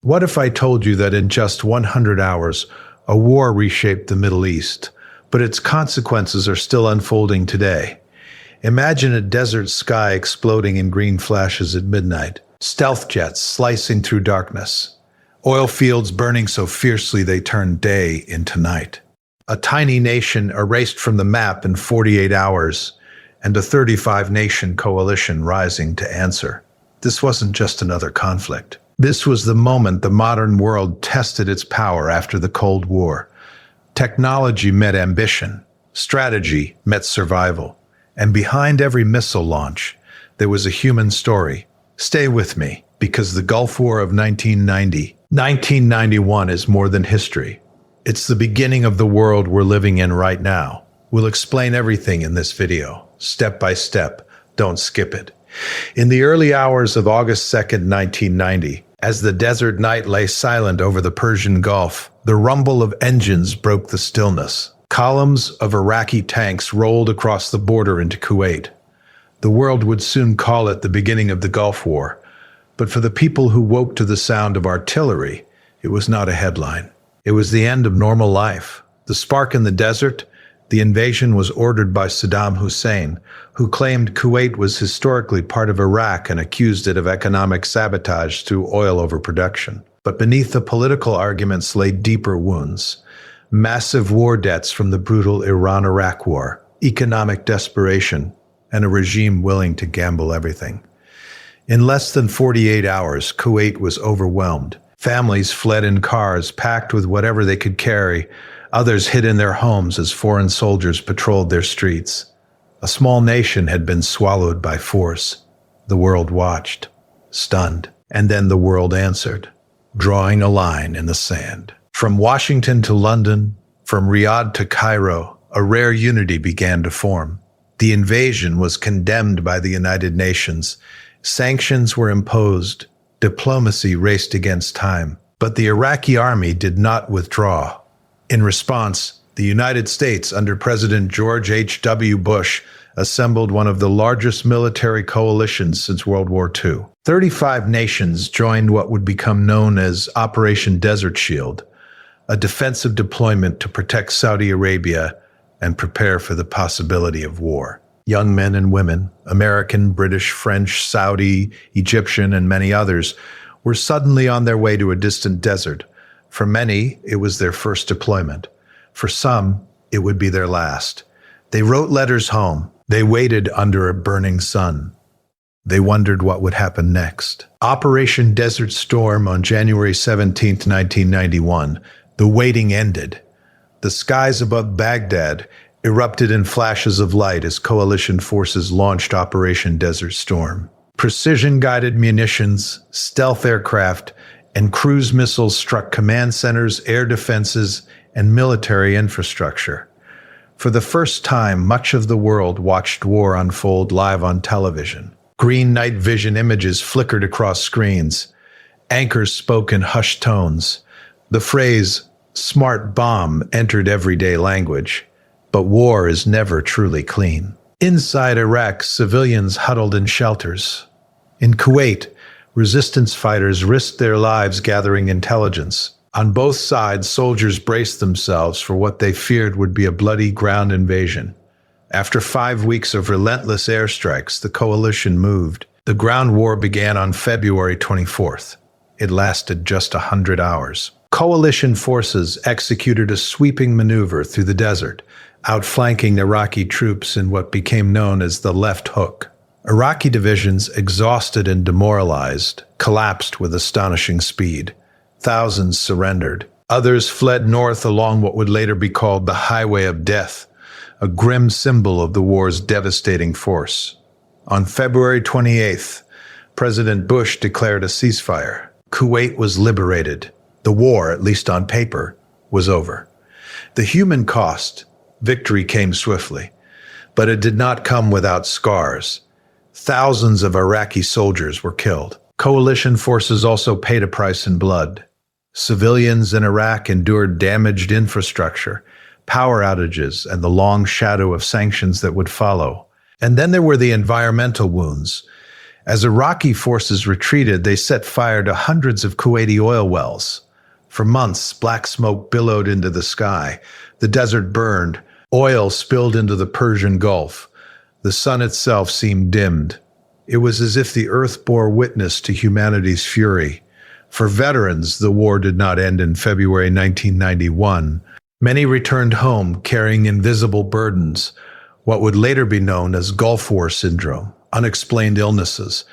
What if I told you that in just 100 hours, a war reshaped the Middle East, but its consequences are still unfolding today? Imagine a desert sky exploding in green flashes at midnight, stealth jets slicing through darkness, oil fields burning so fiercely they turn day into night. A tiny nation erased from the map in 48 hours, and a 35-nation coalition rising to answer. This wasn't just another conflict. This was the moment the modern world tested its power after the Cold War. Technology met ambition, strategy met survival, and behind every missile launch, there was a human story. Stay with me, because the Gulf War of 1991 is more than history. It's the beginning of the world we're living in right now. We'll explain everything in this video, step by step. Don't skip it. In the early hours of August 2nd, 1990, as the desert night lay silent over the Persian Gulf, the rumble of engines broke the stillness. Columns of Iraqi tanks rolled across the border into Kuwait. The world would soon call it the beginning of the Gulf War, but for the people who woke to the sound of artillery, it was not a headline. It was the end of normal life. The spark in the desert. The invasion was ordered by Saddam Hussein, who claimed Kuwait was historically part of Iraq and accused it of economic sabotage through oil overproduction. But beneath the political arguments lay deeper wounds. Massive war debts from the brutal Iran-Iraq War, economic desperation, and a regime willing to gamble everything. In less than 48 hours, Kuwait was overwhelmed. Families fled in cars, packed with whatever they could carry. Others hid in their homes as foreign soldiers patrolled their streets. A small nation had been swallowed by force. The world watched, stunned, and then the world answered, drawing a line in the sand. From Washington to London, from Riyadh to Cairo, a rare unity began to form. The invasion was condemned by the United Nations. Sanctions were imposed. Diplomacy raced against time. But the Iraqi army did not withdraw. In response, the United States, under President George H.W. Bush, assembled one of the largest military coalitions since World War II. 35 nations joined what would become known as Operation Desert Shield, a defensive deployment to protect Saudi Arabia and prepare for the possibility of war. Young men and women, American, British, French, Saudi, Egyptian, and many others, were suddenly on their way to a distant desert. For many, it was their first deployment. For some, it would be their last. They wrote letters home. They waited under a burning sun. They wondered what would happen next. Operation Desert Storm on January 17, 1991. The waiting ended. The skies above Baghdad erupted in flashes of light as coalition forces launched Operation Desert Storm. Precision-guided munitions, stealth aircraft, and cruise missiles struck command centers, air defenses, and military infrastructure. For the first time, much of the world watched war unfold live on television. Green night vision images flickered across screens. Anchors spoke in hushed tones. The phrase, "smart bomb," entered everyday language. But war is never truly clean. Inside Iraq, civilians huddled in shelters. In Kuwait, resistance fighters risked their lives gathering intelligence. On both sides, soldiers braced themselves for what they feared would be a bloody ground invasion. After 5 weeks of relentless airstrikes, the coalition moved. The ground war began on February 24th. It lasted just 100 hours. Coalition forces executed a sweeping maneuver through the desert, outflanking Iraqi troops in what became known as the left hook. Iraqi divisions, exhausted and demoralized, collapsed with astonishing speed. Thousands surrendered. Others fled north along what would later be called the Highway of Death, a grim symbol of the war's devastating force. On February 28th, President Bush declared a ceasefire. Kuwait was liberated. The war, at least on paper, was over. The human cost, victory came swiftly, but it did not come without scars. Thousands of Iraqi soldiers were killed. Coalition forces also paid a price in blood. Civilians in Iraq endured damaged infrastructure, power outages, and the long shadow of sanctions that would follow. And then there were the environmental wounds. As Iraqi forces retreated, they set fire to hundreds of Kuwaiti oil wells. For months, black smoke billowed into the sky. The desert burned. Oil spilled into the Persian Gulf. The sun itself seemed dimmed. It was as if the earth bore witness to humanity's fury. For veterans, the war did not end in February 1991. Many returned home carrying invisible burdens, what would later be known as Gulf War syndrome, unexplained illnesses,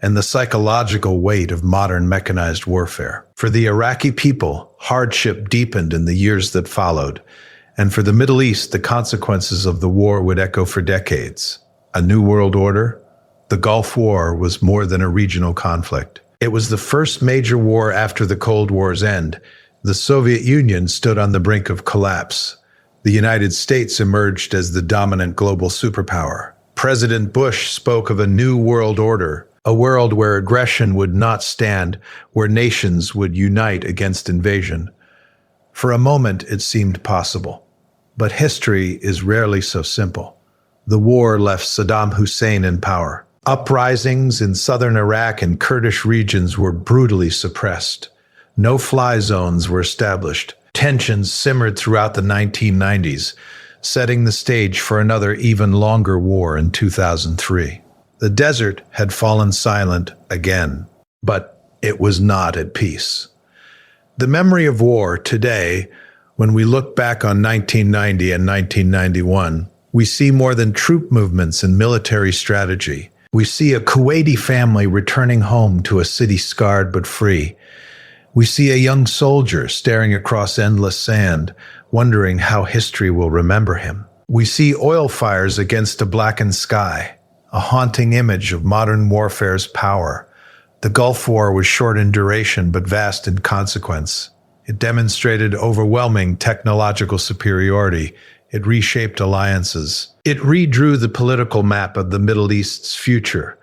and the psychological weight of modern mechanized warfare. For the Iraqi people, hardship deepened in the years that followed, and for the Middle East, the consequences of the war would echo for decades. A new world order? The Gulf War was more than a regional conflict. It was the first major war after the Cold War's end. The Soviet Union stood on the brink of collapse. The United States emerged as the dominant global superpower. President Bush spoke of a new world order, a world where aggression would not stand, where nations would unite against invasion. For a moment, it seemed possible. But history is rarely so simple. The war left Saddam Hussein in power. Uprisings in southern Iraq and Kurdish regions were brutally suppressed. No-fly zones were established. Tensions simmered throughout the 1990s, setting the stage for another even longer war in 2003. The desert had fallen silent again, but it was not at peace. The memory of war today, when we look back on 1990 and 1991, we see more than troop movements and military strategy. We see a Kuwaiti family returning home to a city scarred but free. We see a young soldier staring across endless sand, wondering how history will remember him. We see oil fires against a blackened sky, a haunting image of modern warfare's power. The Gulf War was short in duration but vast in consequence. It demonstrated overwhelming technological superiority. It reshaped alliances. It redrew the political map of the Middle East's future.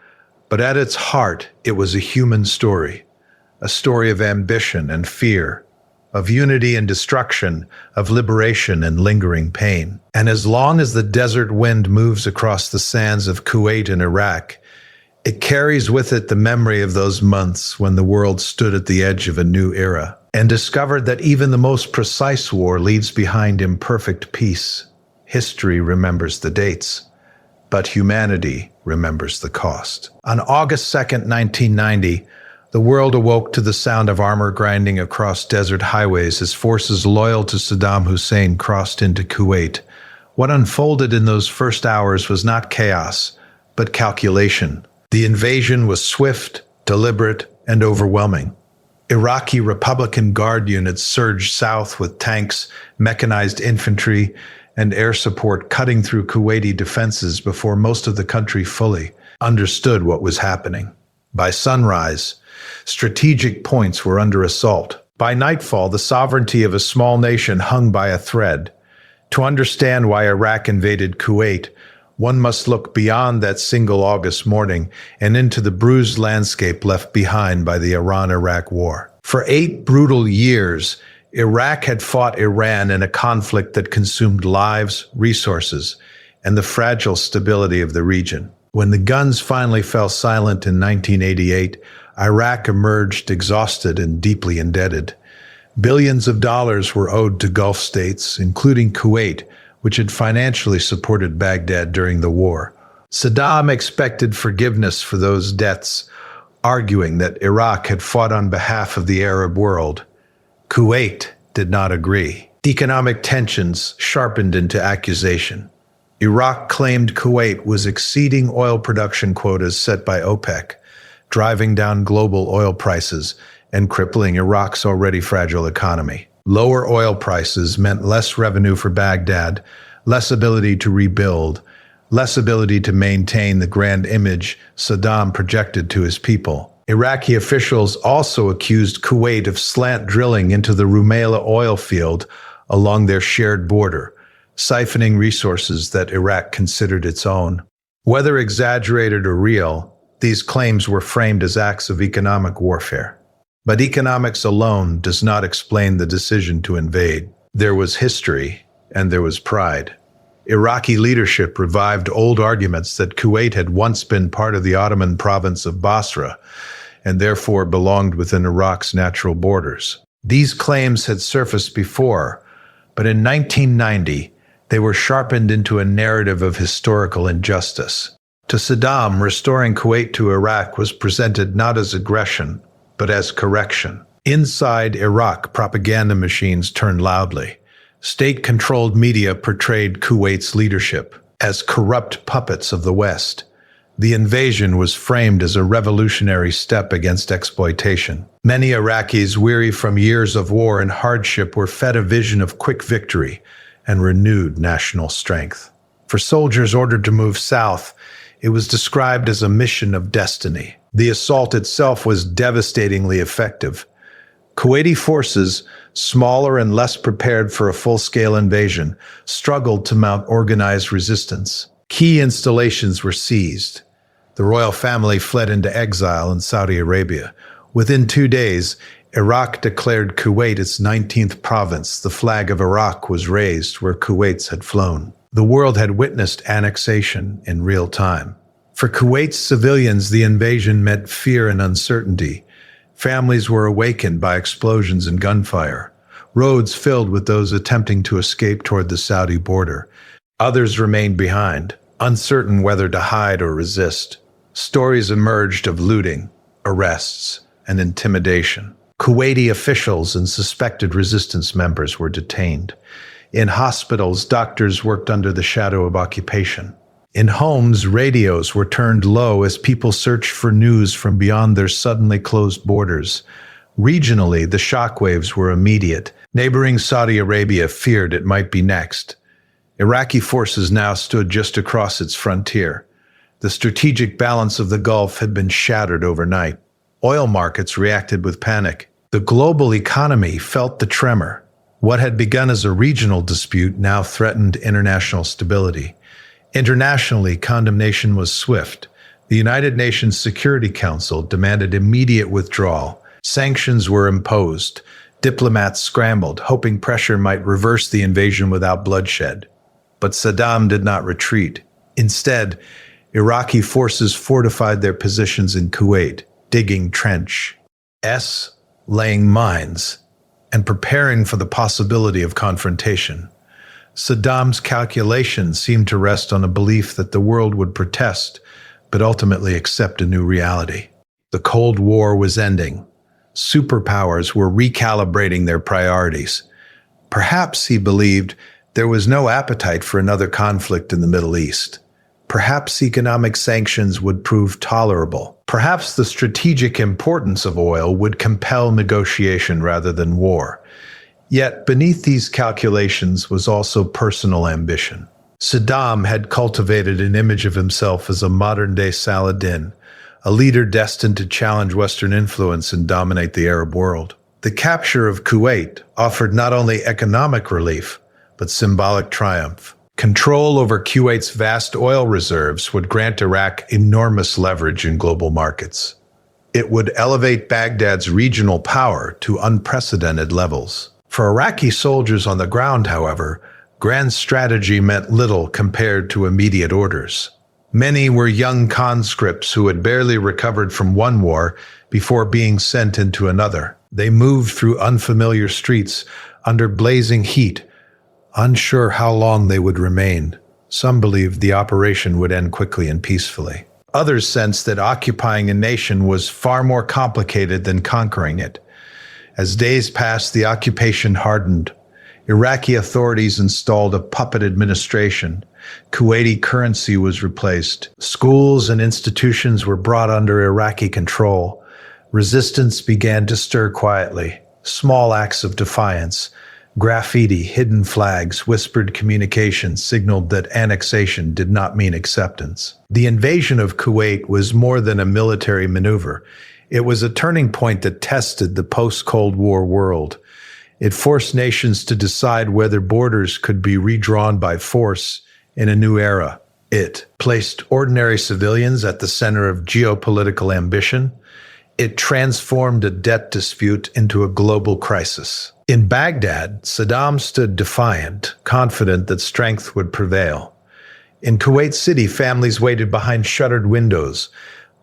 But at its heart, it was a human story. A story of ambition and fear, of unity and destruction, of liberation and lingering pain. And as long as the desert wind moves across the sands of Kuwait and Iraq, it carries with it the memory of those months when the world stood at the edge of a new era and discovered that even the most precise war leaves behind imperfect peace. History remembers the dates, but humanity remembers the cost. On August 2nd, 1990, the world awoke to the sound of armor grinding across desert highways as forces loyal to Saddam Hussein crossed into Kuwait. What unfolded in those first hours was not chaos, but calculation. The invasion was swift, deliberate, and overwhelming. Iraqi Republican Guard units surged south with tanks, mechanized infantry, and air support cutting through Kuwaiti defenses before most of the country fully understood what was happening. By sunrise, strategic points were under assault. By nightfall, the sovereignty of a small nation hung by a thread. To understand why Iraq invaded Kuwait, one must look beyond that single August morning and into the bruised landscape left behind by the Iran-Iraq War. For 8 brutal years, Iraq had fought Iran in a conflict that consumed lives, resources, and the fragile stability of the region. When the guns finally fell silent in 1988, Iraq emerged exhausted and deeply indebted. Billions of dollars were owed to Gulf states, including Kuwait, which had financially supported Baghdad during the war. Saddam expected forgiveness for those debts, arguing that Iraq had fought on behalf of the Arab world. Kuwait did not agree. Economic tensions sharpened into accusation. Iraq claimed Kuwait was exceeding oil production quotas set by OPEC, driving down global oil prices and crippling Iraq's already fragile economy. Lower oil prices meant less revenue for Baghdad, less ability to rebuild, less ability to maintain the grand image Saddam projected to his people. Iraqi officials also accused Kuwait of slant drilling into the Rumaila oil field along their shared border, siphoning resources that Iraq considered its own. Whether exaggerated or real, these claims were framed as acts of economic warfare. But economics alone does not explain the decision to invade. There was history, and there was pride. Iraqi leadership revived old arguments that Kuwait had once been part of the Ottoman province of Basra and therefore belonged within Iraq's natural borders. These claims had surfaced before, but in 1990, they were sharpened into a narrative of historical injustice. To Saddam, restoring Kuwait to Iraq was presented not as aggression, but as correction. Inside Iraq, propaganda machines turned loudly. State-controlled media portrayed Kuwait's leadership as corrupt puppets of the West. The invasion was framed as a revolutionary step against exploitation. Many Iraqis, weary from years of war and hardship, were fed a vision of quick victory and renewed national strength. For soldiers ordered to move south, it was described as a mission of destiny. The assault itself was devastatingly effective. Kuwaiti forces, smaller and less prepared for a full-scale invasion, struggled to mount organized resistance. Key installations were seized. The royal family fled into exile in Saudi Arabia. Within 2 days, Iraq declared Kuwait its 19th province. The flag of Iraq was raised where Kuwait's had flown. The world had witnessed annexation in real time. For Kuwait's civilians, the invasion meant fear and uncertainty. Families were awakened by explosions and gunfire. Roads filled with those attempting to escape toward the Saudi border. Others remained behind, uncertain whether to hide or resist. Stories emerged of looting, arrests, and intimidation. Kuwaiti officials and suspected resistance members were detained. In hospitals, doctors worked under the shadow of occupation. In homes, radios were turned low as people searched for news from beyond their suddenly closed borders. Regionally, the shockwaves were immediate. Neighboring Saudi Arabia feared it might be next. Iraqi forces now stood just across its frontier. The strategic balance of the Gulf had been shattered overnight. Oil markets reacted with panic. The global economy felt the tremor. What had begun as a regional dispute now threatened international stability. Internationally, condemnation was swift. The United Nations Security Council demanded immediate withdrawal. Sanctions were imposed. Diplomats scrambled, hoping pressure might reverse the invasion without bloodshed. But Saddam did not retreat. Instead, Iraqi forces fortified their positions in Kuwait, digging trenches, laying mines, and preparing for the possibility of confrontation. Saddam's calculations seemed to rest on a belief that the world would protest, but ultimately accept a new reality. The Cold War was ending. Superpowers were recalibrating their priorities. Perhaps, he believed, there was no appetite for another conflict in the Middle East. Perhaps economic sanctions would prove tolerable. Perhaps the strategic importance of oil would compel negotiation rather than war. Yet beneath these calculations was also personal ambition. Saddam had cultivated an image of himself as a modern-day Saladin, a leader destined to challenge Western influence and dominate the Arab world. The capture of Kuwait offered not only economic relief, but symbolic triumph. Control over Kuwait's vast oil reserves would grant Iraq enormous leverage in global markets. It would elevate Baghdad's regional power to unprecedented levels. For Iraqi soldiers on the ground, however, grand strategy meant little compared to immediate orders. Many were young conscripts who had barely recovered from one war before being sent into another. They moved through unfamiliar streets under blazing heat, unsure how long they would remain. Some believed the operation would end quickly and peacefully. Others sensed that occupying a nation was far more complicated than conquering it. As days passed, the occupation hardened. Iraqi authorities installed a puppet administration. Kuwaiti currency was replaced. Schools and institutions were brought under Iraqi control. Resistance began to stir quietly. Small acts of defiance, graffiti, hidden flags, whispered communications signaled that annexation did not mean acceptance. The invasion of Kuwait was more than a military maneuver. It was a turning point that tested the post-Cold War world. It forced nations to decide whether borders could be redrawn by force in a new era. It placed ordinary civilians at the center of geopolitical ambition. It transformed a debt dispute into a global crisis. In Baghdad, Saddam stood defiant, confident that strength would prevail. In Kuwait City, families waited behind shuttered windows,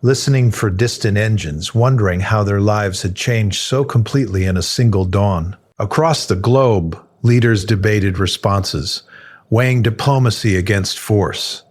listening for distant engines, wondering how their lives had changed so completely in a single dawn. Across the globe, leaders debated responses, weighing diplomacy against force.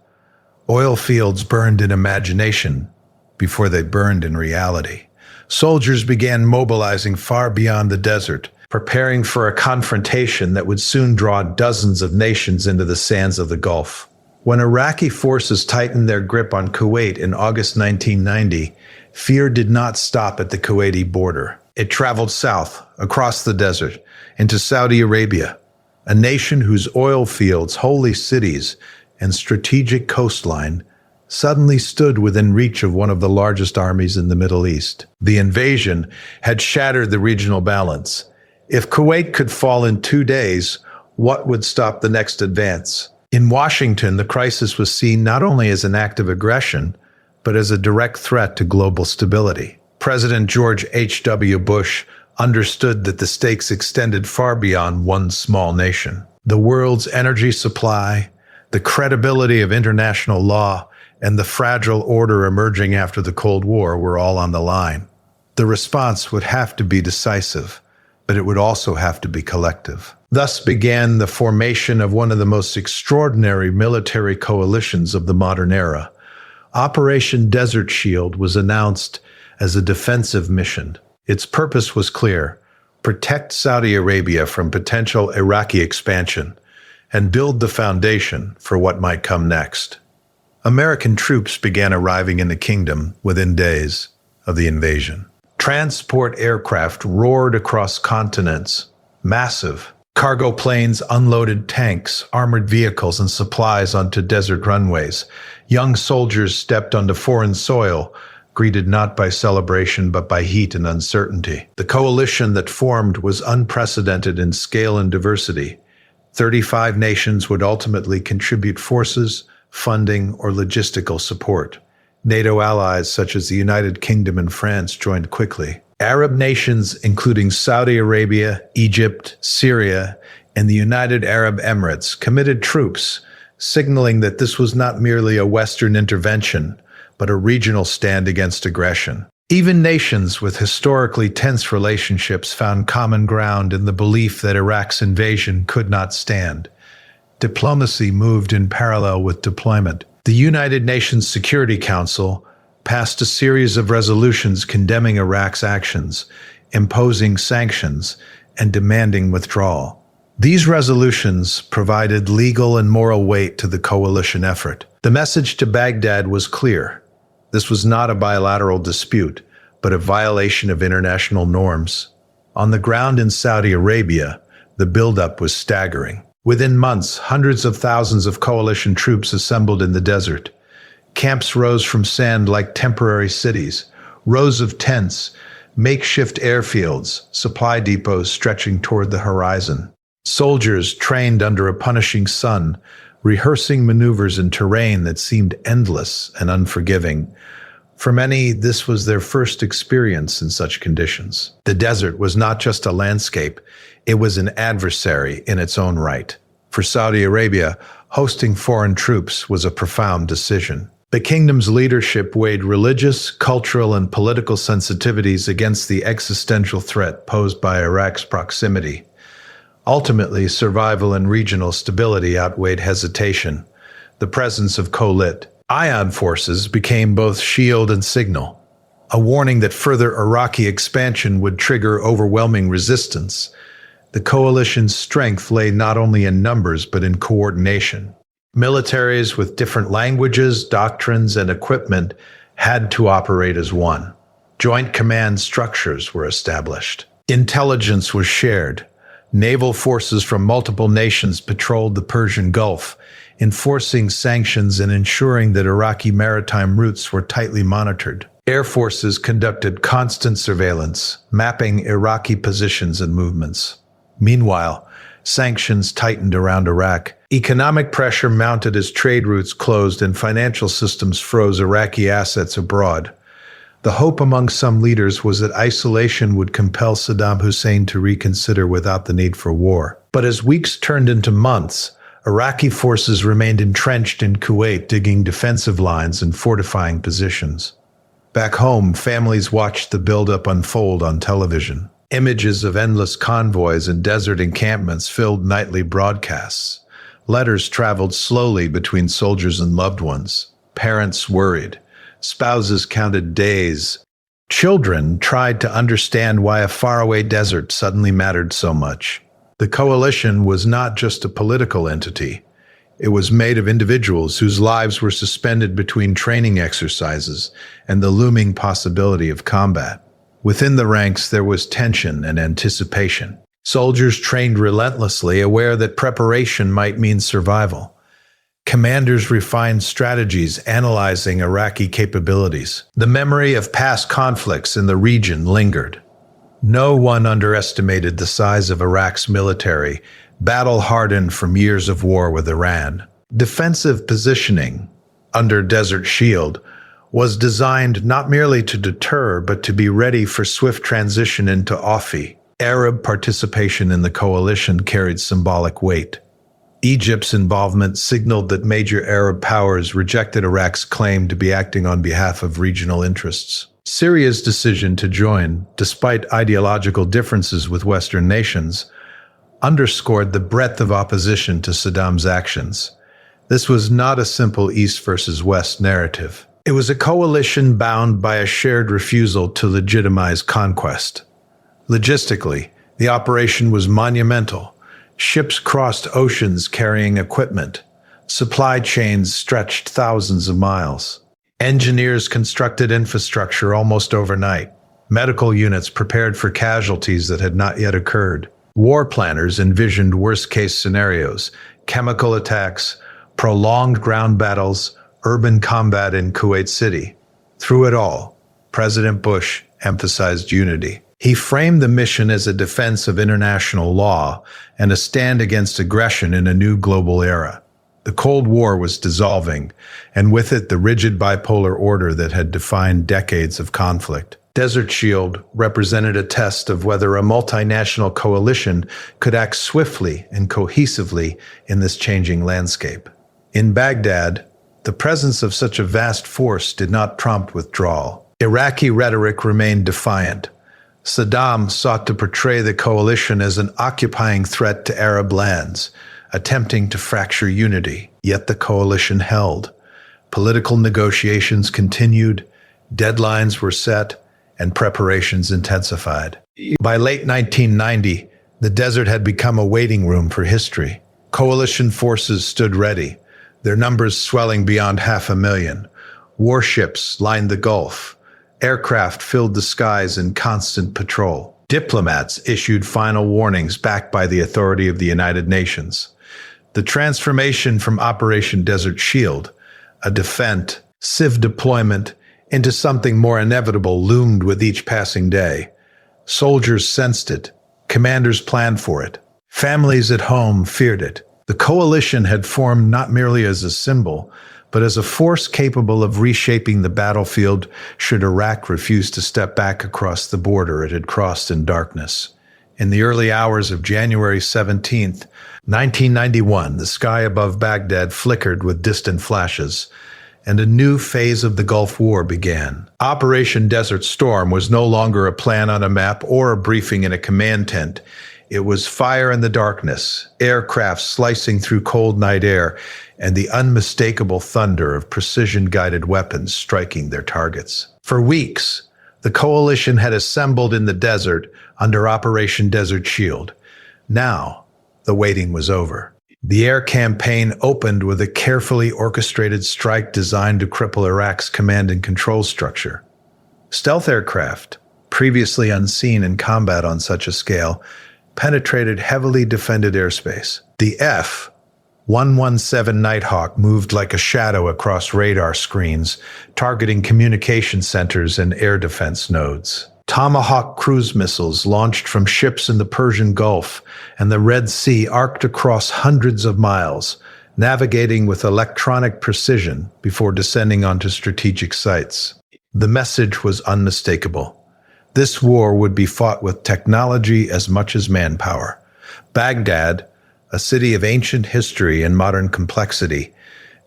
Oil fields burned in imagination before they burned in reality. Soldiers began mobilizing far beyond the desert, preparing for a confrontation that would soon draw dozens of nations into the sands of the Gulf. When Iraqi forces tightened their grip on Kuwait in August 1990, fear did not stop at the Kuwaiti border. It traveled south, across the desert, into Saudi Arabia, a nation whose oil fields, holy cities, and strategic coastline suddenly stood within reach of one of the largest armies in the Middle East. The invasion had shattered the regional balance. If Kuwait could fall in 2 days, what would stop the next advance? In Washington, the crisis was seen not only as an act of aggression, but as a direct threat to global stability. President George H.W. Bush understood that the stakes extended far beyond one small nation. The world's energy supply, the credibility of international law, and the fragile order emerging after the Cold War were all on the line. The response would have to be decisive, but it would also have to be collective. Thus began the formation of one of the most extraordinary military coalitions of the modern era. Operation Desert Shield was announced as a defensive mission. Its purpose was clear: protect Saudi Arabia from potential Iraqi expansion and build the foundation for what might come next. American troops began arriving in the kingdom within days of the invasion. Transport aircraft roared across continents, massive. Cargo planes unloaded tanks, armored vehicles, and supplies onto desert runways. Young soldiers stepped onto foreign soil, greeted not by celebration but by heat and uncertainty. The coalition that formed was unprecedented in scale and diversity. 35 nations would ultimately contribute forces, funding, or logistical support. NATO allies such as the United Kingdom and France joined quickly. Arab nations, including Saudi Arabia, Egypt, Syria, and the United Arab Emirates, committed troops, signaling that this was not merely a Western intervention, but a regional stand against aggression. Even nations with historically tense relationships found common ground in the belief that Iraq's invasion could not stand. Diplomacy moved in parallel with deployment. The United Nations Security Council passed a series of resolutions condemning Iraq's actions, imposing sanctions, and demanding withdrawal. These resolutions provided legal and moral weight to the coalition effort. The message to Baghdad was clear. This was not a bilateral dispute, but a violation of international norms. On the ground in Saudi Arabia, the buildup was staggering. Within months, hundreds of thousands of coalition troops assembled in the desert. Camps rose from sand like temporary cities, rows of tents, makeshift airfields, supply depots stretching toward the horizon. Soldiers trained under a punishing sun, rehearsing maneuvers in terrain that seemed endless and unforgiving. For many, this was their first experience in such conditions. The desert was not just a landscape, it was an adversary in its own right. For Saudi Arabia, hosting foreign troops was a profound decision. The kingdom's leadership weighed religious, cultural, and political sensitivities against the existential threat posed by Iraq's proximity. Ultimately, survival and regional stability outweighed hesitation. The presence of coalition ion forces became both shield and signal, a warning that further Iraqi expansion would trigger overwhelming resistance. The coalition's strength lay not only in numbers but in coordination. Militaries with different languages, doctrines, and equipment had to operate as one. Joint command structures were established. Intelligence was shared. Naval forces from multiple nations patrolled the Persian Gulf, enforcing sanctions and ensuring that Iraqi maritime routes were tightly monitored. Air forces conducted constant surveillance, mapping Iraqi positions and movements. Meanwhile, sanctions tightened around Iraq. Economic pressure mounted as trade routes closed and financial systems froze Iraqi assets abroad. The hope among some leaders was that isolation would compel Saddam Hussein to reconsider without the need for war. But as weeks turned into months, Iraqi forces remained entrenched in Kuwait, digging defensive lines and fortifying positions. Back home, families watched the buildup unfold on television. Images of endless convoys and desert encampments filled nightly broadcasts. Letters traveled slowly between soldiers and loved ones. Parents worried. Spouses counted days. Children tried to understand why a faraway desert suddenly mattered so much. The coalition was not just a political entity. It was made of individuals whose lives were suspended between training exercises and the looming possibility of combat. Within the ranks, there was tension and anticipation. Soldiers trained relentlessly, aware that preparation might mean survival. Commanders refined strategies, analyzing Iraqi capabilities. The memory of past conflicts in the region lingered. No one underestimated the size of Iraq's military, battle-hardened from years of war with Iran. Defensive positioning, under Desert Shield, was designed not merely to deter, but to be ready for swift transition into offensive. Arab participation in the coalition carried symbolic weight. Egypt's involvement signaled that major Arab powers rejected Iraq's claim to be acting on behalf of regional interests. Syria's decision to join, despite ideological differences with Western nations, underscored the breadth of opposition to Saddam's actions. This was not a simple East versus West narrative. It was a coalition bound by a shared refusal to legitimize conquest. Logistically, the operation was monumental. Ships crossed oceans carrying equipment. Supply chains stretched thousands of miles. Engineers constructed infrastructure almost overnight. Medical units prepared for casualties that had not yet occurred. War planners envisioned worst-case scenarios: chemical attacks, prolonged ground battles, urban combat in Kuwait City. Through it all, President Bush emphasized unity. He framed the mission as a defense of international law and a stand against aggression in a new global era. The Cold War was dissolving, and with it the rigid bipolar order that had defined decades of conflict. Desert Shield represented a test of whether a multinational coalition could act swiftly and cohesively in this changing landscape. In Baghdad, the presence of such a vast force did not prompt withdrawal. Iraqi rhetoric remained defiant. Saddam sought to portray the coalition as an occupying threat to Arab lands, attempting to fracture unity. Yet the coalition held. Political negotiations continued, deadlines were set, and preparations intensified. By late 1990, the desert had become a waiting room for history. Coalition forces stood ready, their numbers swelling beyond 500,000. Warships lined the Gulf. Aircraft filled the skies in constant patrol. Diplomats issued final warnings backed by the authority of the United Nations. The transformation from Operation Desert Shield, a defensive deployment, into something more inevitable loomed with each passing day. Soldiers sensed it. Commanders planned for it. Families at home feared it. The coalition had formed not merely as a symbol, but as a force capable of reshaping the battlefield should Iraq refuse to step back across the border it had crossed in darkness. In the early hours of January 17th, 1991, the sky above Baghdad flickered with distant flashes, and a new phase of the Gulf War began. Operation Desert Storm was no longer a plan on a map or a briefing in a command tent. It was fire in the darkness, aircraft slicing through cold night air, and the unmistakable thunder of precision-guided weapons striking their targets. For weeks, the coalition had assembled in the desert under Operation Desert Shield. Now, the waiting was over. The air campaign opened with a carefully orchestrated strike designed to cripple Iraq's command and control structure. Stealth aircraft, previously unseen in combat on such a scale, penetrated heavily defended airspace. The F-117 Nighthawk moved like a shadow across radar screens, targeting communication centers and air defense nodes. Tomahawk cruise missiles launched from ships in the Persian Gulf and the Red Sea arced across hundreds of miles, navigating with electronic precision before descending onto strategic sites. The message was unmistakable. This war would be fought with technology as much as manpower. Baghdad, a city of ancient history and modern complexity,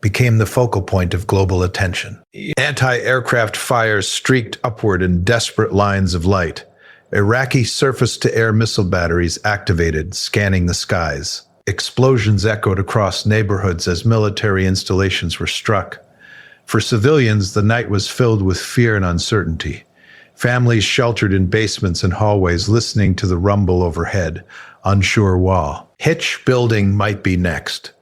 became the focal point of global attention. Anti-aircraft fires streaked upward in desperate lines of light. Iraqi surface-to-air missile batteries activated, scanning the skies. Explosions echoed across neighborhoods as military installations were struck. For civilians, the night was filled with fear and uncertainty. Families sheltered in basements and hallways, listening to the rumble overhead, unsure why. Hitch building might be next.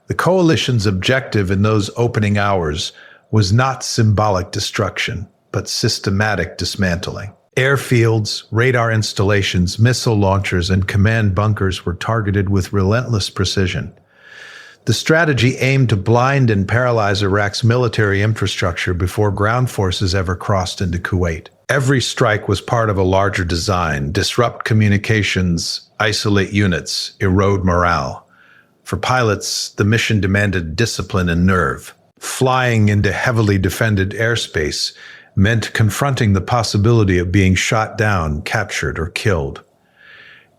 The coalition's objective in those opening hours was not symbolic destruction, but systematic dismantling. Airfields, radar installations, missile launchers, and command bunkers were targeted with relentless precision. The strategy aimed to blind and paralyze Iraq's military infrastructure before ground forces ever crossed into Kuwait. Every strike was part of a larger design: disrupt communications, isolate units, erode morale. For pilots, the mission demanded discipline and nerve. Flying into heavily defended airspace meant confronting the possibility of being shot down, captured, or killed.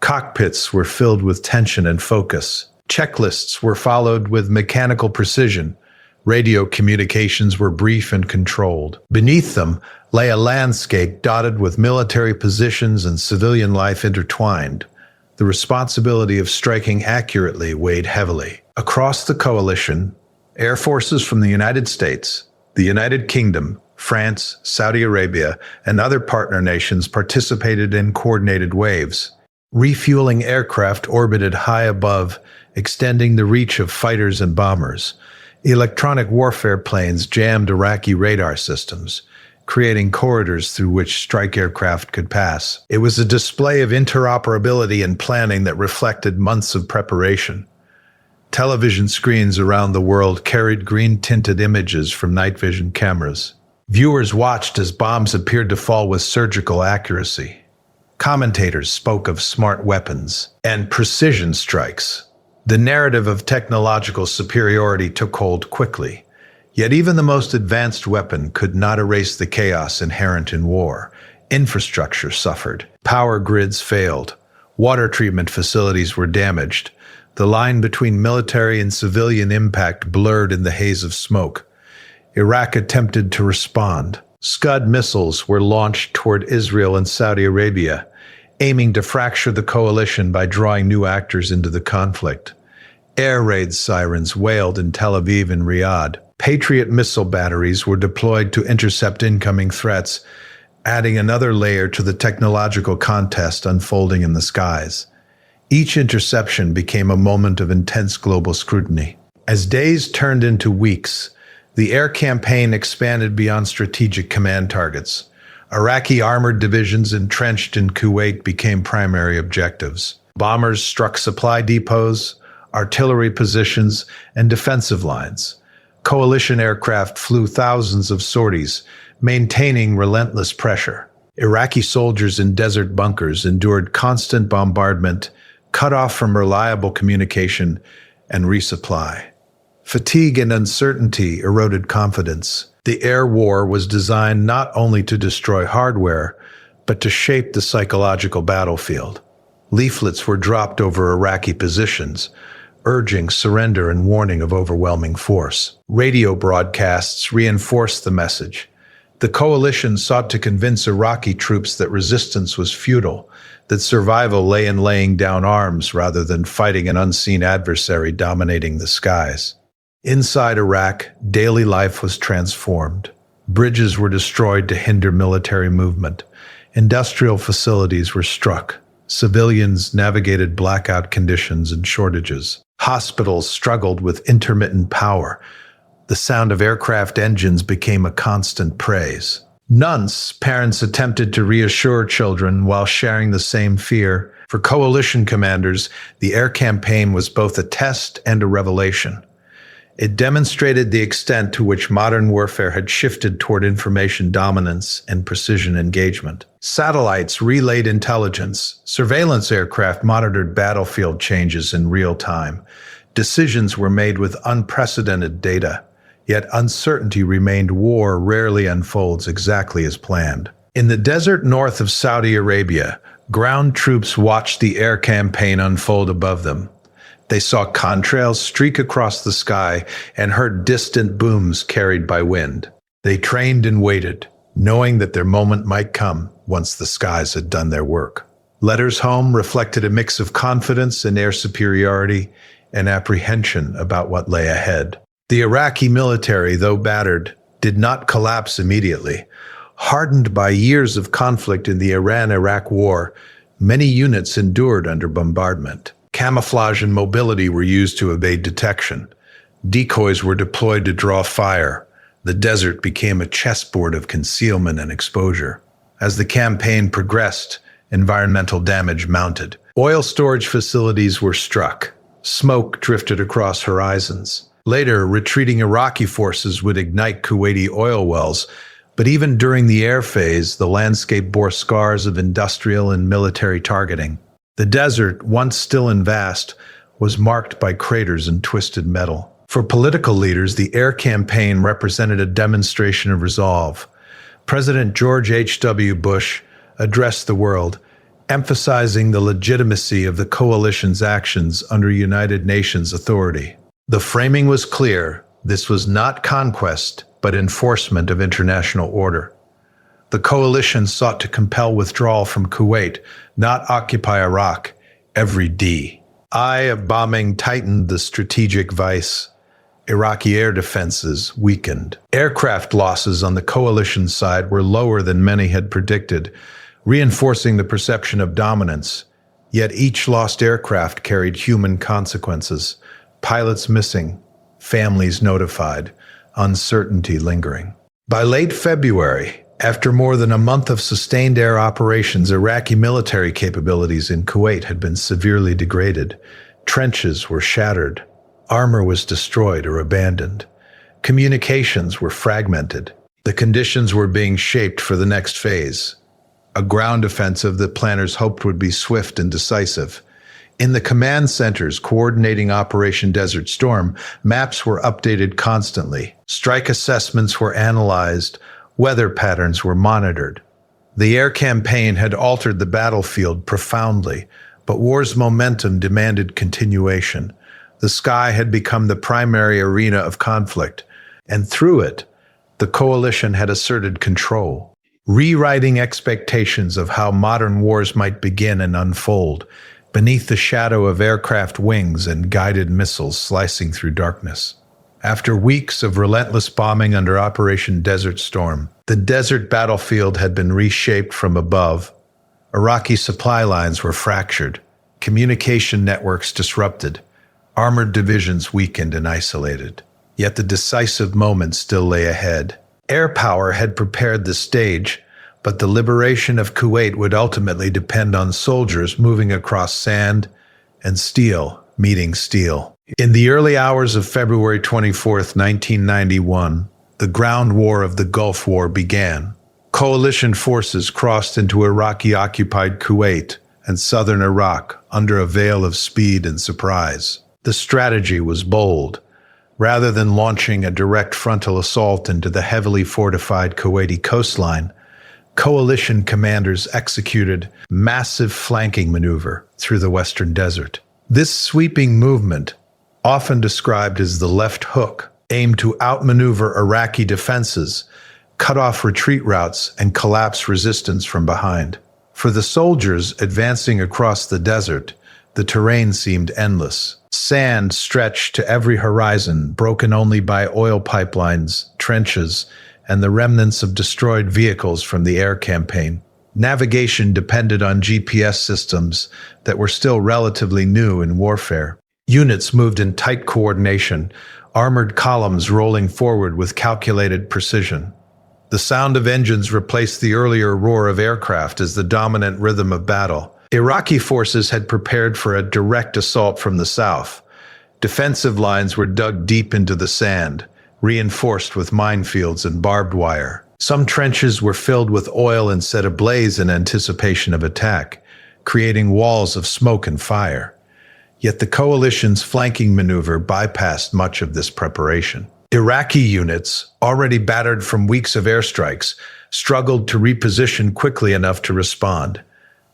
Cockpits were filled with tension and focus. Checklists were followed with mechanical precision. Radio communications were brief and controlled. Beneath them lay a landscape dotted with military positions and civilian life intertwined. The responsibility of striking accurately weighed heavily. Across the coalition, air forces from the United States, the United Kingdom, France, Saudi Arabia, and other partner nations participated in coordinated waves. Refueling aircraft orbited high above, extending the reach of fighters and bombers. Electronic warfare planes jammed Iraqi radar systems, creating corridors through which strike aircraft could pass. It was a display of interoperability and planning that reflected months of preparation. Television screens around the world carried green-tinted images from night vision cameras. Viewers watched as bombs appeared to fall with surgical accuracy. Commentators spoke of smart weapons and precision strikes. The narrative of technological superiority took hold quickly. Yet even the most advanced weapon could not erase the chaos inherent in war. Infrastructure suffered. Power grids failed. Water treatment facilities were damaged. The line between military and civilian impact blurred in the haze of smoke. Iraq attempted to respond. Scud missiles were launched toward Israel and Saudi Arabia, aiming to fracture the coalition by drawing new actors into the conflict. Air raid sirens wailed in Tel Aviv and Riyadh. Patriot missile batteries were deployed to intercept incoming threats, adding another layer to the technological contest unfolding in the skies. Each interception became a moment of intense global scrutiny. As days turned into weeks, the air campaign expanded beyond strategic command targets. Iraqi armored divisions entrenched in Kuwait became primary objectives. Bombers struck supply depots, artillery positions, and defensive lines. Coalition aircraft flew thousands of sorties, maintaining relentless pressure. Iraqi soldiers in desert bunkers endured constant bombardment, cut off from reliable communication and resupply. Fatigue and uncertainty eroded confidence. The air war was designed not only to destroy hardware, but to shape the psychological battlefield. Leaflets were dropped over Iraqi positions, urging surrender and warning of overwhelming force. Radio broadcasts reinforced the message. The coalition sought to convince Iraqi troops that resistance was futile, that survival lay in laying down arms rather than fighting an unseen adversary dominating the skies. Inside Iraq, daily life was transformed. Bridges were destroyed to hinder military movement. Industrial facilities were struck. Civilians navigated blackout conditions and shortages. Hospitals struggled with intermittent power. The sound of aircraft engines became a constant praise. Once, parents attempted to reassure children while sharing the same fear. For coalition commanders, the air campaign was both a test and a revelation. It demonstrated the extent to which modern warfare had shifted toward information dominance and precision engagement. Satellites relayed intelligence. Surveillance aircraft monitored battlefield changes in real time. Decisions were made with unprecedented data. Yet uncertainty remained. War rarely unfolds exactly as planned. In the desert north of Saudi Arabia, ground troops watched the air campaign unfold above them. They saw contrails streak across the sky and heard distant booms carried by wind. They trained and waited, knowing that their moment might come once the skies had done their work. Letters home reflected a mix of confidence in air superiority and apprehension about what lay ahead. The Iraqi military, though battered, did not collapse immediately. Hardened by years of conflict in the Iran-Iraq War, many units endured under bombardment. Camouflage and mobility were used to evade detection. Decoys were deployed to draw fire. The desert became a chessboard of concealment and exposure. As the campaign progressed, environmental damage mounted. Oil storage facilities were struck. Smoke drifted across horizons. Later, retreating Iraqi forces would ignite Kuwaiti oil wells, but even during the air phase, the landscape bore scars of industrial and military targeting. The desert, once still and vast, was marked by craters and twisted metal. For political leaders, the air campaign represented a demonstration of resolve. President George H.W. Bush addressed the world, emphasizing the legitimacy of the coalition's actions under United Nations authority. The framing was clear. This was not conquest, but enforcement of international order. The coalition sought to compel withdrawal from Kuwait, not occupy Iraq. Every D.I. of bombing tightened the strategic vice. Iraqi air defenses weakened. Aircraft losses on the coalition side were lower than many had predicted, reinforcing the perception of dominance. Yet each lost aircraft carried human consequences. Pilots missing, families notified, uncertainty lingering. By late February, after more than a month of sustained air operations, Iraqi military capabilities in Kuwait had been severely degraded. Trenches were shattered. Armor was destroyed or abandoned. Communications were fragmented. The conditions were being shaped for the next phase, a ground offensive that planners hoped would be swift and decisive. In the command centers coordinating Operation Desert Storm, maps were updated constantly. Strike assessments were analyzed. Weather patterns were monitored. The air campaign had altered the battlefield profoundly, but war's momentum demanded continuation. The sky had become the primary arena of conflict, and through it, the coalition had asserted control, rewriting expectations of how modern wars might begin and unfold, beneath the shadow of aircraft wings and guided missiles slicing through darkness. After weeks of relentless bombing under Operation Desert Storm, the desert battlefield had been reshaped from above. Iraqi supply lines were fractured, communication networks disrupted, armored divisions weakened and isolated. Yet the decisive moment still lay ahead. Air power had prepared the stage, but the liberation of Kuwait would ultimately depend on soldiers moving across sand and steel meeting steel. In the early hours of February 24, 1991, the ground war of the Gulf War began. Coalition forces crossed into Iraqi-occupied Kuwait and southern Iraq under a veil of speed and surprise. The strategy was bold. Rather than launching a direct frontal assault into the heavily fortified Kuwaiti coastline, coalition commanders executed massive flanking maneuver through the western desert. This sweeping movement, often described as the left hook, aimed to outmaneuver Iraqi defenses, cut off retreat routes, and collapse resistance from behind. For the soldiers advancing across the desert, the terrain seemed endless. Sand stretched to every horizon, broken only by oil pipelines, trenches, and the remnants of destroyed vehicles from the air campaign. Navigation depended on GPS systems that were still relatively new in warfare. Units moved in tight coordination, armored columns rolling forward with calculated precision. The sound of engines replaced the earlier roar of aircraft as the dominant rhythm of battle. Iraqi forces had prepared for a direct assault from the south. Defensive lines were dug deep into the sand, reinforced with minefields and barbed wire. Some trenches were filled with oil and set ablaze in anticipation of attack, creating walls of smoke and fire. Yet the coalition's flanking maneuver bypassed much of this preparation. Iraqi units, already battered from weeks of airstrikes, struggled to reposition quickly enough to respond.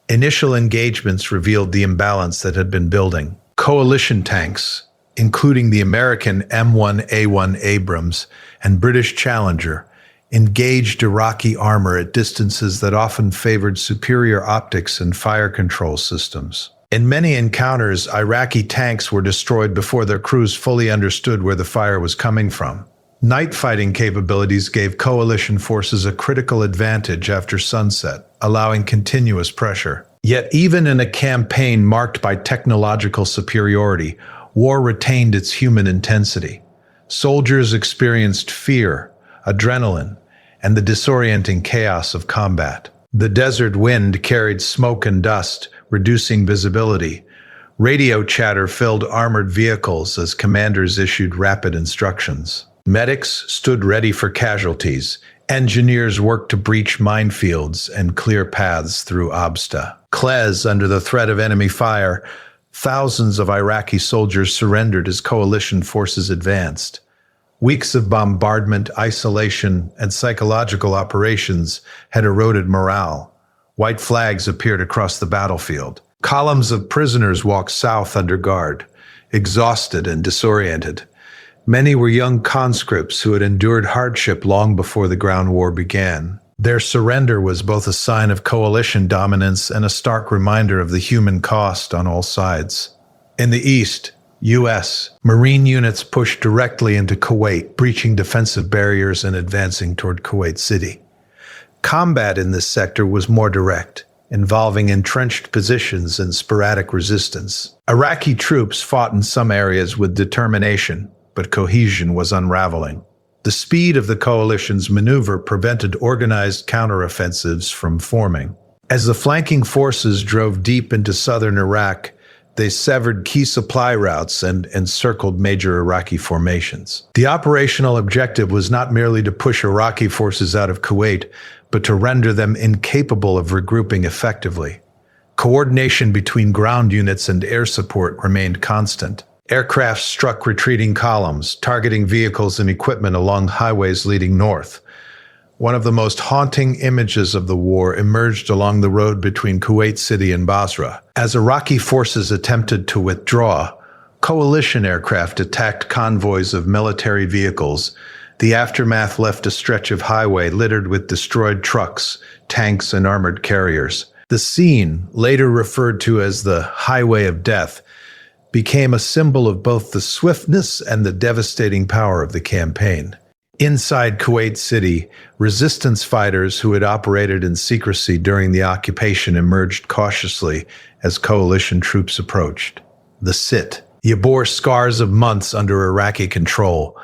Initial engagements revealed the imbalance that had been building. Coalition tanks, including the American M1A1 Abrams and British Challenger, engaged Iraqi armor at distances that often favored superior optics and fire control systems. In many encounters, Iraqi tanks were destroyed before their crews fully understood where the fire was coming from. Night fighting capabilities gave coalition forces a critical advantage after sunset, allowing continuous pressure. Yet even in a campaign marked by technological superiority, war retained its human intensity. Soldiers experienced fear, adrenaline, and the disorienting chaos of combat. The desert wind carried smoke and dust, reducing visibility. Radio chatter filled armored vehicles as commanders issued rapid instructions. Medics stood ready for casualties. Engineers worked to breach minefields and clear paths through obsta. Under the threat of enemy fire, thousands of Iraqi soldiers surrendered as coalition forces advanced. Weeks of bombardment, isolation, and psychological operations had eroded morale. White flags appeared across the battlefield. Columns of prisoners walked south under guard, exhausted and disoriented. Many were young conscripts who had endured hardship long before the ground war began. Their surrender was both a sign of coalition dominance and a stark reminder of the human cost on all sides. In the east, U.S. Marine units pushed directly into Kuwait, breaching defensive barriers and advancing toward Kuwait City. Combat in this sector was more direct, involving entrenched positions and sporadic resistance. Iraqi troops fought in some areas with determination, but cohesion was unraveling. The speed of the coalition's maneuver prevented organized counteroffensives from forming. As the flanking forces drove deep into southern Iraq, they severed key supply routes and encircled major Iraqi formations. The operational objective was not merely to push Iraqi forces out of Kuwait, but to render them incapable of regrouping effectively. Coordination between ground units and air support remained constant. Aircraft struck retreating columns, targeting vehicles and equipment along highways leading north. One of the most haunting images of the war emerged along the road between Kuwait City and Basra. As Iraqi forces attempted to withdraw, coalition aircraft attacked convoys of military vehicles. The aftermath left a stretch of highway littered with destroyed trucks, tanks, and armored carriers. The scene, later referred to as the Highway of Death, became a symbol of both the swiftness and the devastating power of the campaign. Inside Kuwait City, resistance fighters who had operated in secrecy during the occupation emerged cautiously as coalition troops approached. The sit. You bore scars of months under Iraqi control.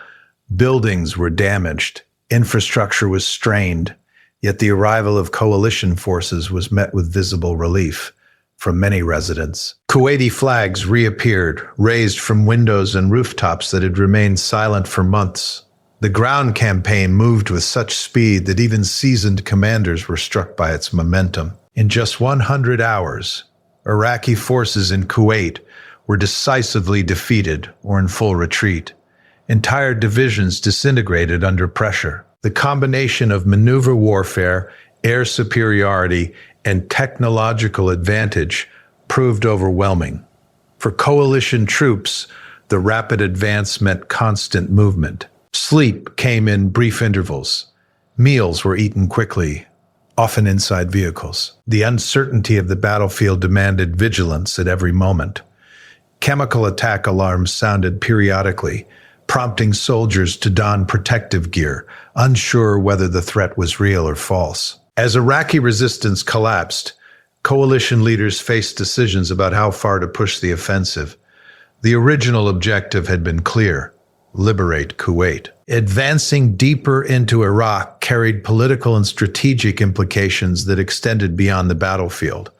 Buildings were damaged. Infrastructure was strained. Yet the arrival of coalition forces was met with visible relief from many residents. Kuwaiti flags reappeared, raised from windows and rooftops that had remained silent for months. The ground campaign moved with such speed that even seasoned commanders were struck by its momentum. In just 100 hours, Iraqi forces in Kuwait were decisively defeated or in full retreat. Entire divisions disintegrated under pressure. The combination of maneuver warfare, air superiority, and technological advantage proved overwhelming. For coalition troops, the rapid advance meant constant movement. Sleep came in brief intervals. Meals were eaten quickly, often inside vehicles. The uncertainty of the battlefield demanded vigilance at every moment. Chemical attack alarms sounded periodically, prompting soldiers to don protective gear, unsure whether the threat was real or false. As Iraqi resistance collapsed, coalition leaders faced decisions about how far to push the offensive. The original objective had been clear: liberate Kuwait. Advancing deeper into Iraq carried political and strategic implications that extended beyond the battlefield.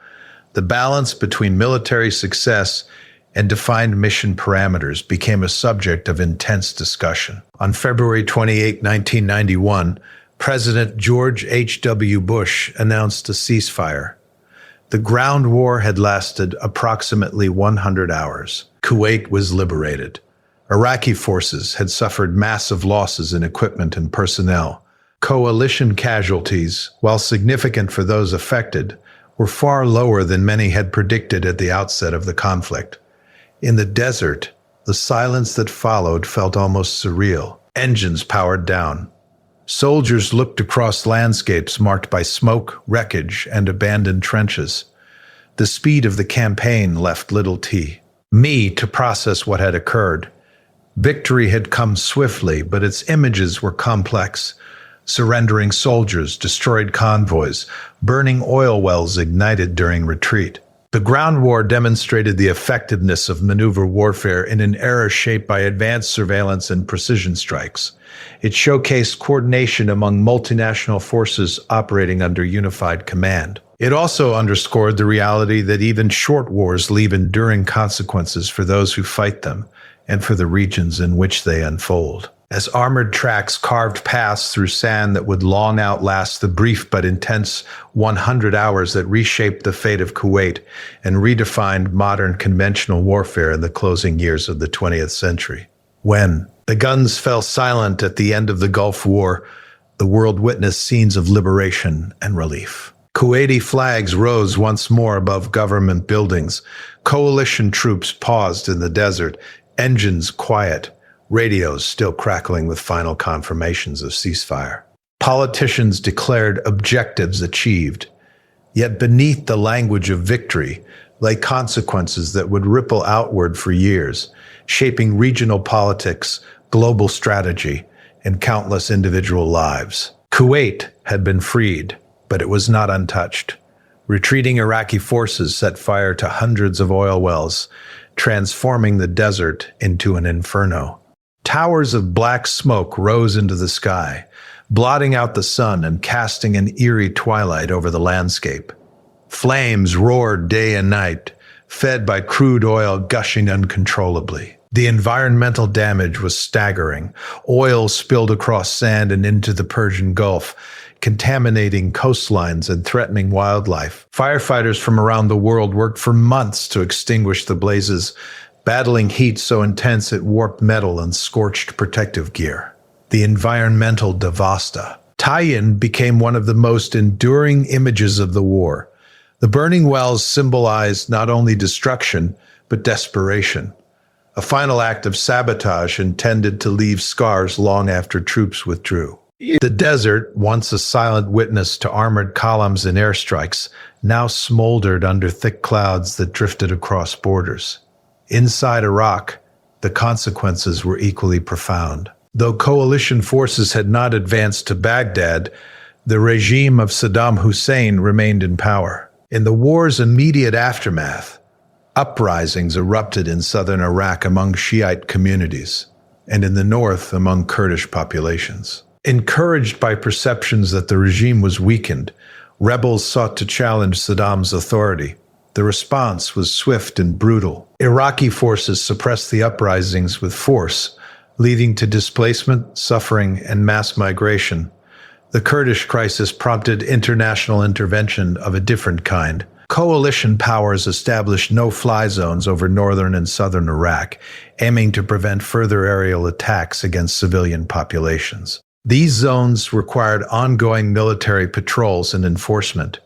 The balance between military success and defined mission parameters became a subject of intense discussion. On February 28, 1991, President George H.W. Bush announced a ceasefire. The ground war had lasted approximately 100 hours. Kuwait was liberated. Iraqi forces had suffered massive losses in equipment and personnel. Coalition casualties, while significant for those affected, were far lower than many had predicted at the outset of the conflict. In the desert, the silence that followed felt almost surreal. Engines powered down. Soldiers looked across landscapes marked by smoke, wreckage, and abandoned trenches. The speed of the campaign left little to process what had occurred. Victory had come swiftly, but its images were complex. Surrendering soldiers, destroyed convoys, burning oil wells ignited during retreat. The ground war demonstrated the effectiveness of maneuver warfare in an era shaped by advanced surveillance and precision strikes. It showcased coordination among multinational forces operating under unified command. It also underscored the reality that even short wars leave enduring consequences for those who fight them and for the regions in which they unfold. As armored tracks carved paths through sand that would long outlast the brief but intense 100 hours that reshaped the fate of Kuwait and redefined modern conventional warfare in the closing years of the 20th century. When the guns fell silent at the end of the Gulf War, the world witnessed scenes of liberation and relief. Kuwaiti flags rose once more above government buildings. Coalition troops paused in the desert, engines quiet, radios still crackling with final confirmations of ceasefire. Politicians declared objectives achieved. Yet beneath the language of victory lay consequences that would ripple outward for years, shaping regional politics, global strategy, and countless individual lives. Kuwait had been freed, but it was not untouched. Retreating Iraqi forces set fire to hundreds of oil wells, transforming the desert into an inferno. Towers of black smoke rose into the sky, blotting out the sun and casting an eerie twilight over the landscape. Flames roared day and night, fed by crude oil gushing uncontrollably. The environmental damage was staggering. Oil spilled across sand and into the Persian Gulf, contaminating coastlines and threatening wildlife. Firefighters from around the world worked for months to extinguish the blazes, battling heat so intense it warped metal and scorched protective gear. The environmental devasta. Tayin became one of the most enduring images of the war. The burning wells symbolized not only destruction, but desperation. A final act of sabotage intended to leave scars long after troops withdrew. The desert, once a silent witness to armored columns and airstrikes, now smoldered under thick clouds that drifted across borders. Inside Iraq, the consequences were equally profound. Though coalition forces had not advanced to Baghdad, the regime of Saddam Hussein remained in power. In the war's immediate aftermath, uprisings erupted in southern Iraq among Shiite communities, and in the north among Kurdish populations. Encouraged by perceptions that the regime was weakened, rebels sought to challenge Saddam's authority. The response was swift and brutal. Iraqi forces suppressed the uprisings with force, leading to displacement, suffering, and mass migration. The Kurdish crisis prompted international intervention of a different kind. Coalition powers established no-fly zones over northern and southern Iraq, aiming to prevent further aerial attacks against civilian populations. These zones required ongoing military patrols and enforcement,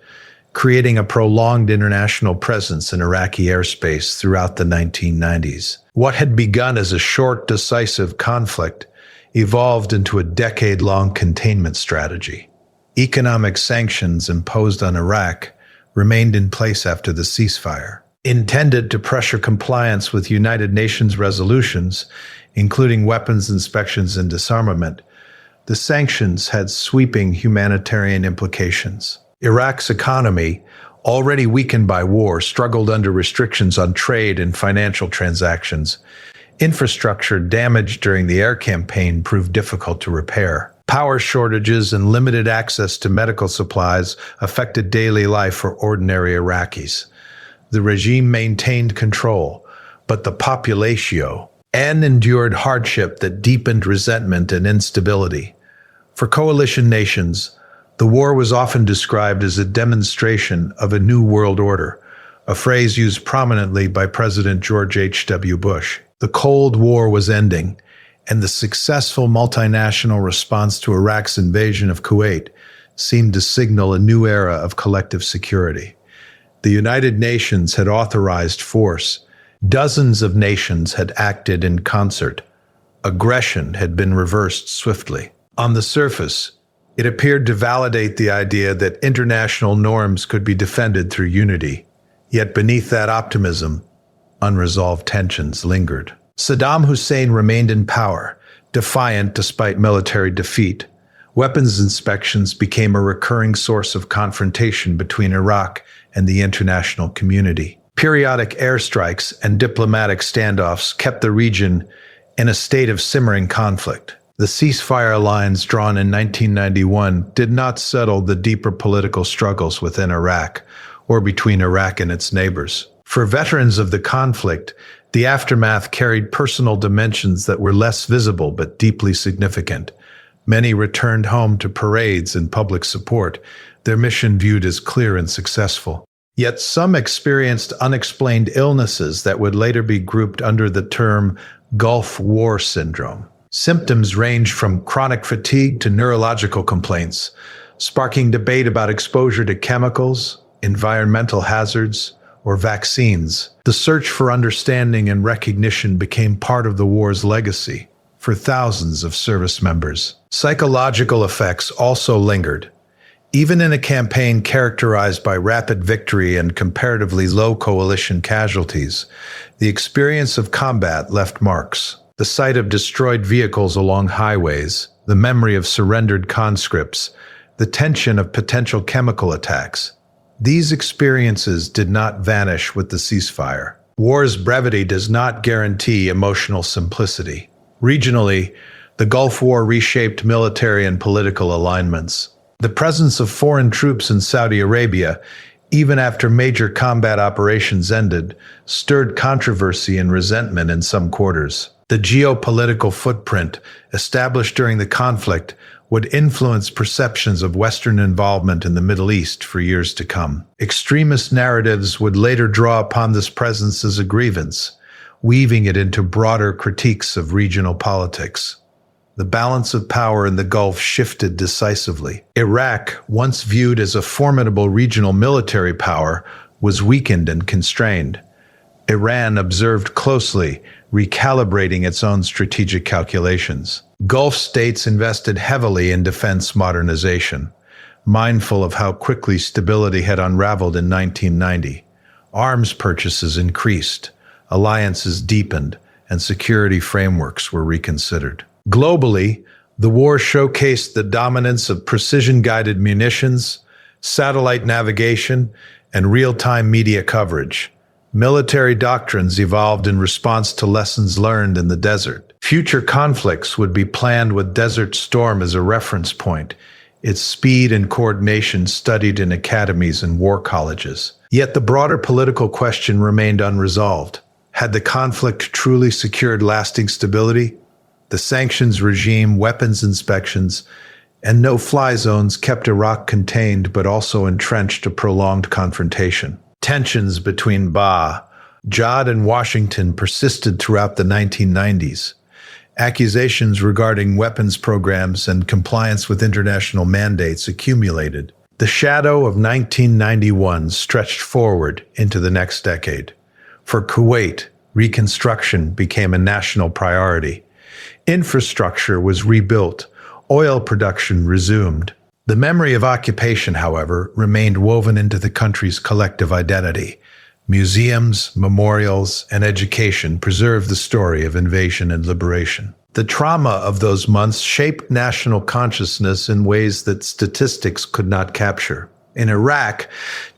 creating a prolonged international presence in Iraqi airspace throughout the 1990s. What had begun as a short, decisive conflict evolved into a decade-long containment strategy. Economic sanctions imposed on Iraq remained in place after the ceasefire. Intended to pressure compliance with United Nations resolutions, including weapons inspections and disarmament, the sanctions had sweeping humanitarian implications. Iraq's economy, already weakened by war, struggled under restrictions on trade and financial transactions. Infrastructure damaged during the air campaign proved difficult to repair. Power shortages and limited access to medical supplies affected daily life for ordinary Iraqis. The regime maintained control, but the populatio endured hardship that deepened resentment and instability. For coalition nations, the war was often described as a demonstration of a new world order, a phrase used prominently by President George H.W. Bush. The Cold War was ending, and the successful multinational response to Iraq's invasion of Kuwait seemed to signal a new era of collective security. The United Nations had authorized force. Dozens of nations had acted in concert. Aggression had been reversed swiftly. On the surface, it appeared to validate the idea that international norms could be defended through unity. Yet beneath that optimism, unresolved tensions lingered. Saddam Hussein remained in power, defiant despite military defeat. Weapons inspections became a recurring source of confrontation between Iraq and the international community. Periodic airstrikes and diplomatic standoffs kept the region in a state of simmering conflict. The ceasefire lines drawn in 1991 did not settle the deeper political struggles within Iraq or between Iraq and its neighbors. For veterans of the conflict, the aftermath carried personal dimensions that were less visible but deeply significant. Many returned home to parades and public support, their mission viewed as clear and successful. Yet some experienced unexplained illnesses that would later be grouped under the term Gulf War syndrome. Symptoms ranged from chronic fatigue to neurological complaints, sparking debate about exposure to chemicals, environmental hazards, or vaccines. The search for understanding and recognition became part of the war's legacy for thousands of service members. Psychological effects also lingered. Even in a campaign characterized by rapid victory and comparatively low coalition casualties, the experience of combat left marks. The sight of destroyed vehicles along highways, the memory of surrendered conscripts, the tension of potential chemical attacks. These experiences did not vanish with the ceasefire. War's brevity does not guarantee emotional simplicity. Regionally, the Gulf War reshaped military and political alignments. The presence of foreign troops in Saudi Arabia, even after major combat operations ended, stirred controversy and resentment in some quarters. The geopolitical footprint established during the conflict would influence perceptions of Western involvement in the Middle East for years to come. Extremist narratives would later draw upon this presence as a grievance, weaving it into broader critiques of regional politics. The balance of power in the Gulf shifted decisively. Iraq, once viewed as a formidable regional military power, was weakened and constrained. Iran observed closely, recalibrating its own strategic calculations. Gulf states invested heavily in defense modernization, mindful of how quickly stability had unraveled in 1990. Arms purchases increased, alliances deepened, and security frameworks were reconsidered. Globally, the war showcased the dominance of precision-guided munitions, satellite navigation, and real-time media coverage. Military doctrines evolved in response to lessons learned in the desert. Future conflicts would be planned with Desert Storm as a reference point, its speed and coordination studied in academies and war colleges. Yet the broader political question remained unresolved. Had the conflict truly secured lasting stability? The sanctions regime, weapons inspections, and no-fly zones kept Iraq contained but also entrenched a prolonged confrontation. Tensions between Jad and Washington persisted throughout the 1990s. Accusations regarding weapons programs and compliance with international mandates accumulated. The shadow of 1991 stretched forward into the next decade. For Kuwait, reconstruction became a national priority. Infrastructure was rebuilt, oil production resumed. The memory of occupation, however, remained woven into the country's collective identity. Museums, memorials, and education preserve the story of invasion and liberation. The trauma of those months shaped national consciousness in ways that statistics could not capture. In Iraq,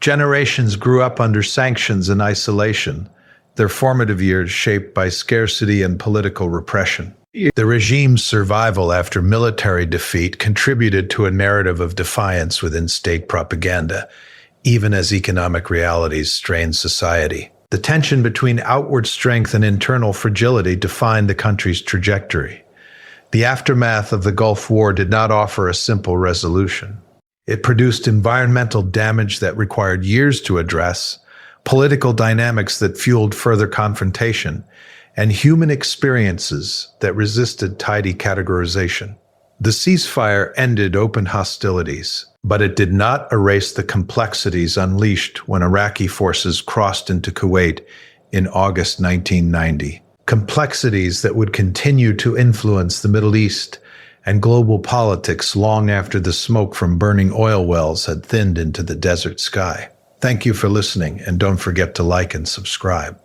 generations grew up under sanctions and isolation, their formative years shaped by scarcity and political repression. The regime's survival after military defeat contributed to a narrative of defiance within state propaganda, even as economic realities strained society. The tension between outward strength and internal fragility defined the country's trajectory. The aftermath of the Gulf War did not offer a simple resolution. It produced environmental damage that required years to address, political dynamics that fueled further confrontation, and human experiences that resisted tidy categorization. The ceasefire ended open hostilities, but it did not erase the complexities unleashed when Iraqi forces crossed into Kuwait in August 1990. Complexities that would continue to influence the Middle East and global politics long after the smoke from burning oil wells had thinned into the desert sky. Thank you for listening, and don't forget to like and subscribe.